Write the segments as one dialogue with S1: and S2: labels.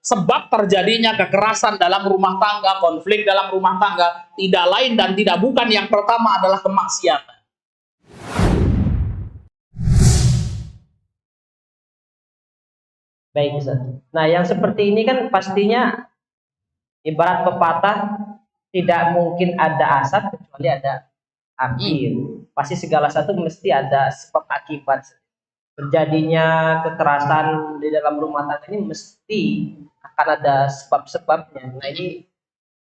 S1: sebab terjadinya kekerasan dalam rumah tangga, konflik dalam rumah tangga, tidak lain dan tidak bukan yang pertama adalah kemaksiatan.
S2: Baik, Ustaz. Nah, yang seperti ini kan pastinya ibarat pepatah, tidak mungkin ada asap kecuali ada api. Pasti segala satu mesti ada sebab akibat. Terjadinya kekerasan di dalam rumah tangga ini mesti akan ada sebab-sebabnya. Nah, ini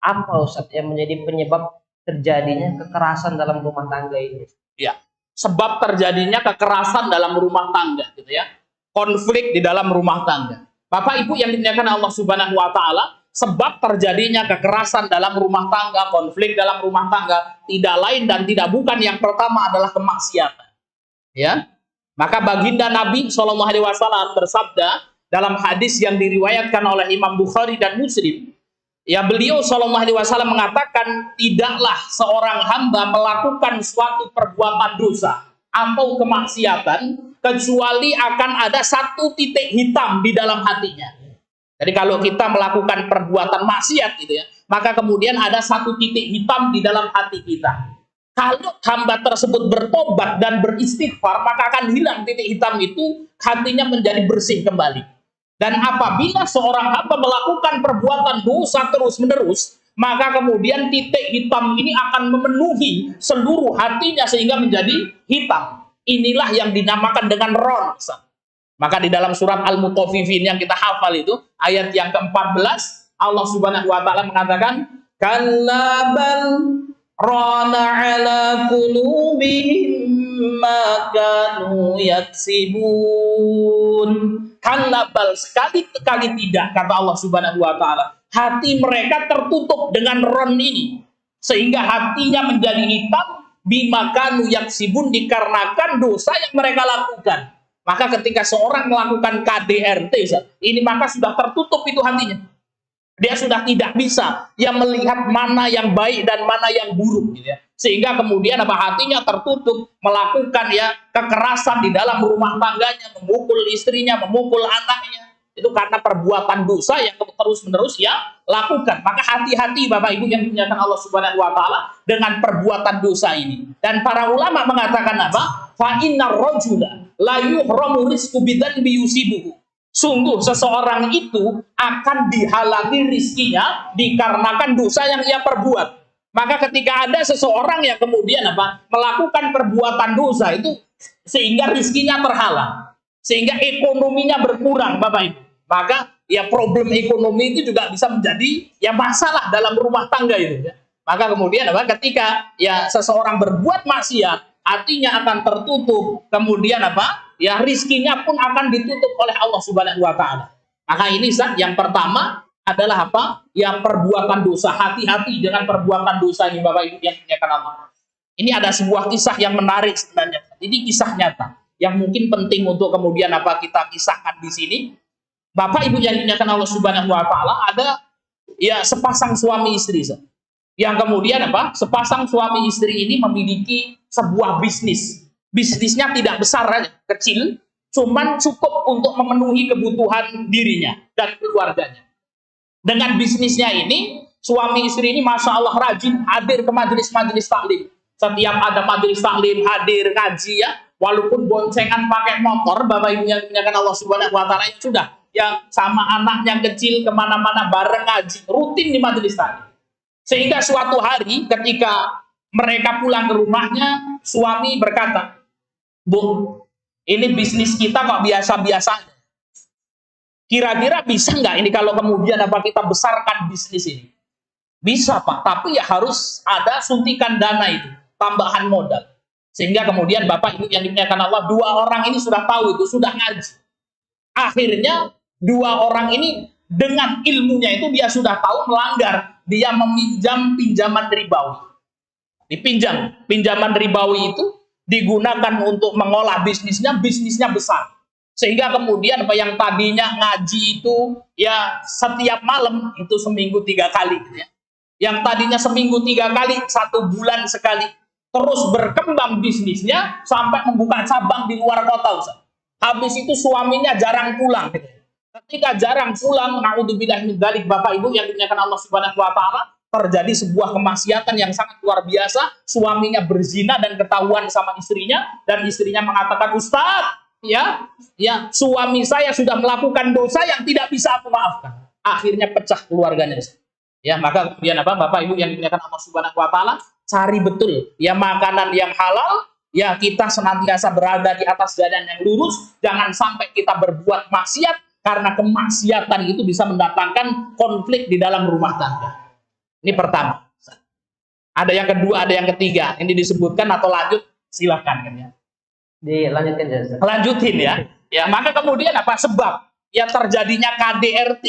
S2: apa, Ustaz, yang menjadi penyebab terjadinya kekerasan dalam rumah tangga ini?
S1: Ya, sebab terjadinya kekerasan dalam rumah tangga, gitu ya. Konflik di dalam rumah tangga. Bapak Ibu yang dimuliakan Allah Subhanahu wa taala, sebab terjadinya kekerasan dalam rumah tangga, konflik dalam rumah tangga, tidak lain dan tidak bukan yang pertama adalah kemaksiatan. Ya. Maka baginda Nabi Shallallahu alaihi wasallam bersabda dalam hadis yang diriwayatkan oleh Imam Bukhari dan Muslim, ya, beliau Shallallahu alaihi wasallam mengatakan, tidaklah seorang hamba melakukan suatu perbuatan dosa atau kemaksiatan kecuali akan ada satu titik hitam di dalam hatinya. Jadi kalau kita melakukan perbuatan maksiat gitu ya, maka kemudian ada satu titik hitam di dalam hati kita. Kalau hamba tersebut bertobat dan beristighfar, maka akan hilang titik hitam itu, hatinya menjadi bersih kembali. Dan apabila seorang hamba melakukan perbuatan dosa terus-menerus, maka kemudian titik hitam ini akan memenuhi seluruh hatinya sehingga menjadi hitam. Inilah yang dinamakan dengan ron. Maka di dalam surat Al-Mutaffifin yang kita hafal itu, ayat yang ke-14, Allah Subhanahu wa taala mengatakan, "Kalla bal rana ala qulubihim ma kanu yaksibun." Kalla bal, sekali-kali tidak, kata Allah Subhanahu wa taala. Hati mereka tertutup dengan ron ini, sehingga hatinya menjadi hitam, bima kanu yaksibun, dikarenakan dosa yang mereka lakukan. Maka ketika seorang melakukan KDRT, ini maka sudah tertutup itu hatinya. Dia sudah tidak bisa yang melihat mana yang baik dan mana yang buruk, gitu ya. Sehingga kemudian hatinya tertutup, melakukan ya kekerasan di dalam rumah tangganya, memukul istrinya, memukul anaknya. Itu karena perbuatan dosa yang terus-menerus ya lakukan. Maka hati-hati Bapak Ibu yang dimuliakan Allah Subhanahu wa taala dengan perbuatan dosa ini. Dan para ulama mengatakan apa? Fa innar rajula la yuhramu rizqu bidzanbi yusibuhu. Sungguh seseorang itu akan dihalangi rizkinya dikarenakan dosa yang ia perbuat. Maka ketika ada seseorang yang kemudian melakukan perbuatan dosa itu, sehingga rizkinya terhalang, sehingga ekonominya berkurang, Bapak Ibu, maka ya problem ekonomi itu juga bisa menjadi ya masalah dalam rumah tangga itu ya. Maka kemudian ketika ya seseorang berbuat maksiat, hatinya akan tertutup, kemudian ya rizkinya pun akan ditutup oleh Allah Subhanahu wa taala. Maka ini yang pertama adalah ya perbuatan dosa. Hati-hati dengan perbuatan dosa ini Bapak Ibu yang dimuliakan Allah. Ini ada sebuah kisah yang menarik sebenarnya. Ini kisah nyata yang mungkin penting untuk kemudian kita kisahkan di sini. Bapak Ibu yang dimuliakan Allah Subhanahu wa taala, ada ya sepasang suami istri yang kemudian sepasang suami istri ini memiliki sebuah bisnis. Bisnisnya tidak besar, kecil, cuman cukup untuk memenuhi kebutuhan dirinya dan keluarganya. Dengan bisnisnya ini, suami istri ini Masya Allah rajin hadir ke majelis-majelis taklim. Setiap ada majelis taklim, hadir ngaji ya, walaupun boncengan pakai motor, Bapak Ibu yang dimuliakan Allah Subhanahu wa taala, sudah yang sama anaknya kecil kemana-mana bareng ngaji, rutin di majelis taklim. Sehingga suatu hari ketika mereka pulang ke rumahnya, suami berkata, "Bu, ini bisnis kita kok biasa-biasa aja. Kira-kira bisa nggak ini kalau kemudian kita besarkan bisnis ini?" "Bisa Pak, tapi ya harus ada suntikan dana itu, tambahan modal." Sehingga kemudian Bapak Ibu yang dimuliakan Allah, dua orang ini sudah tahu itu, sudah ngaji. Akhirnya dua orang ini dengan ilmunya itu dia sudah tahu melanggar, dia meminjam pinjaman ribawi. Pinjaman ribawi itu digunakan untuk mengolah bisnisnya besar. Sehingga kemudian yang tadinya ngaji itu ya setiap malam itu seminggu 3 kali. Ya. Yang tadinya seminggu 3 kali, 1 bulan sekali. Terus berkembang bisnisnya sampai membuka cabang di luar kota. Habis itu suaminya jarang pulang. Ketika jarang pulang, naudzubillah min dzalik, Bapak Ibu yang dimuliakan Allah Subhanahu wa taala, terjadi sebuah kemaksiatan yang sangat luar biasa. Suaminya berzina dan ketahuan sama istrinya, dan istrinya mengatakan, "Ustaz, ya, suami saya sudah melakukan dosa yang tidak bisa aku maafkan." Akhirnya pecah keluarganya. Ya, maka kemudian apa, Bapak Ibu yang dimuliakan Allah Subhanahu wa taala, cari betul ya makanan yang halal. Ya, kita senantiasa berada di atas jalan yang lurus, jangan sampai kita berbuat maksiat, karena kemaksiatan itu bisa mendatangkan konflik di dalam rumah tangga. Ini pertama. Ada yang kedua, ada yang ketiga. Ini disebutkan atau lanjut? Silakan kan ya.
S2: Dilanjutkan ya.
S1: Lanjutin ya. Ya, maka kemudian apa sebab ya terjadinya KDRT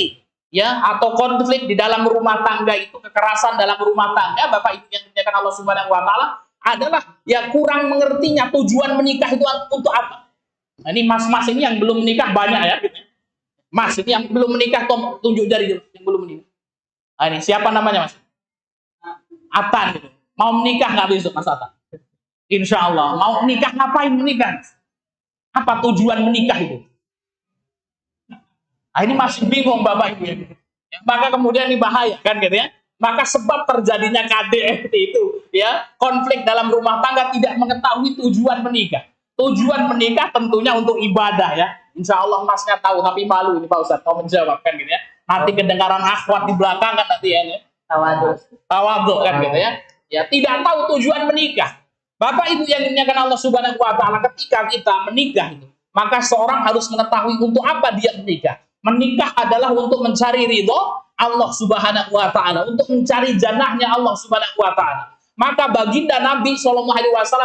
S1: ya atau konflik di dalam rumah tangga itu, kekerasan dalam rumah tangga, Bapak Ibu yang dimuliakan Allah Subhanahu wa taala, adalah ya kurang mengertinya tujuan menikah itu untuk apa. Nah, ini mas-mas ini yang belum menikah banyak ya gitu. Mas, ini yang belum menikah, tunjuk jari dulu, yang belum menikah. Nah, ini siapa namanya, Mas? Atan gitu. Mau menikah nggak besok, Mas Atan? Insya Allah. Mau menikah, ngapain menikah? Apa tujuan menikah itu? Nah, ini masih bingung Bapak Ibu ya. Maka kemudian ini bahaya kan gitu ya. Maka sebab terjadinya KDRT itu ya, konflik dalam rumah tangga, tidak mengetahui tujuan menikah. Tujuan menikah tentunya untuk ibadah ya. Insya Allah masnya tahu, tapi malu ini Pak Ustadz mau menjawab kan gitu ya. Nanti kedengaran akhwat di belakang kan nanti ya. Tawadhu kan gitu ya. Ya, tidak tahu tujuan menikah. Bapak Ibu yang dimuliakan Allah Subhanahu wa taala, ketika kita menikah itu, maka seorang harus mengetahui untuk apa dia menikah. Menikah adalah untuk mencari ridho Allah Subhanahu wa taala, untuk mencari jannahnya Allah Subhanahu wa taala. Maka baginda Nabi SAW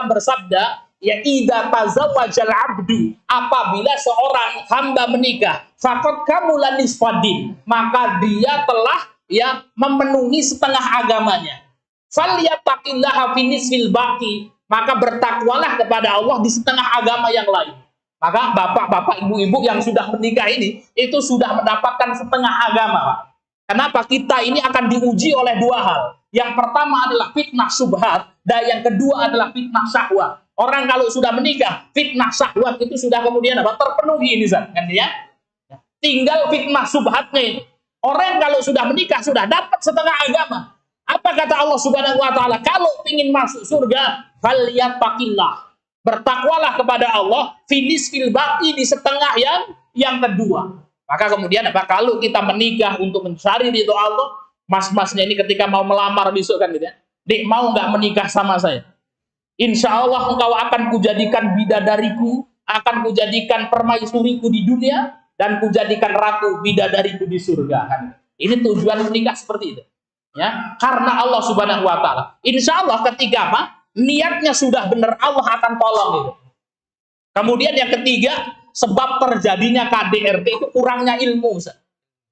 S1: bersabda, ya idza tazawwajal abdu, apabila seorang hamba menikah, faqad kamula nisfadin, maka dia telah ya memenuhi setengah agamanya. Falyattaqillaha fi nisfil baqi, maka bertakwalah kepada Allah di setengah agama yang lain. Maka bapak-bapak, ibu-ibu yang sudah menikah ini, itu sudah mendapatkan setengah agama, Pak. Kenapa? Kita ini akan diuji oleh dua hal. Yang pertama adalah fitnah syubhat, dan yang kedua adalah fitnah syahwat. Orang kalau sudah menikah, fitnah syahwat itu sudah kemudian apa? Terpenuhi ini, kan ya? Tinggal fitnah syubhatnya. Orang kalau sudah menikah sudah dapat setengah agama. Apa kata Allah Subhanahu wa taala? Kalau ingin masuk surga, falyattaqillah. Bertakwalah kepada Allah finis fil baqi, di setengah yang kedua. Maka kemudian apa, kalau kita menikah untuk mencari ridho Allah, mas-masnya ini ketika mau melamar besok kan gitu ya, "Dik, mau nggak menikah sama saya? Insya Allah engkau akan kujadikan bidadariku, akan kujadikan permaisuriku di dunia, dan kujadikan ratu bidadariku di surga." Kan? Ini tujuan menikah seperti itu. Ya, karena Allah Subhanahu wa taala. Insya Allah ketika apa? Niatnya sudah benar, Allah akan tolong itu. Kemudian yang ketiga, sebab terjadinya KDRT itu kurangnya ilmu.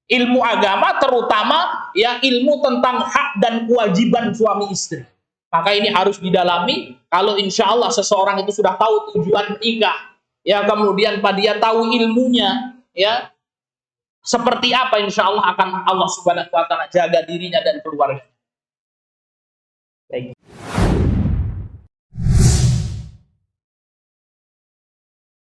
S1: Ilmu agama, terutama ya ilmu tentang hak dan kewajiban suami istri. Maka ini harus didalami. Kalau insya Allah seseorang itu sudah tahu tujuan menikah, ya kemudian dia tahu ilmunya, ya seperti apa, insya Allah akan Allah Subhanahu wa taala jaga dirinya dan keluarga. Baik.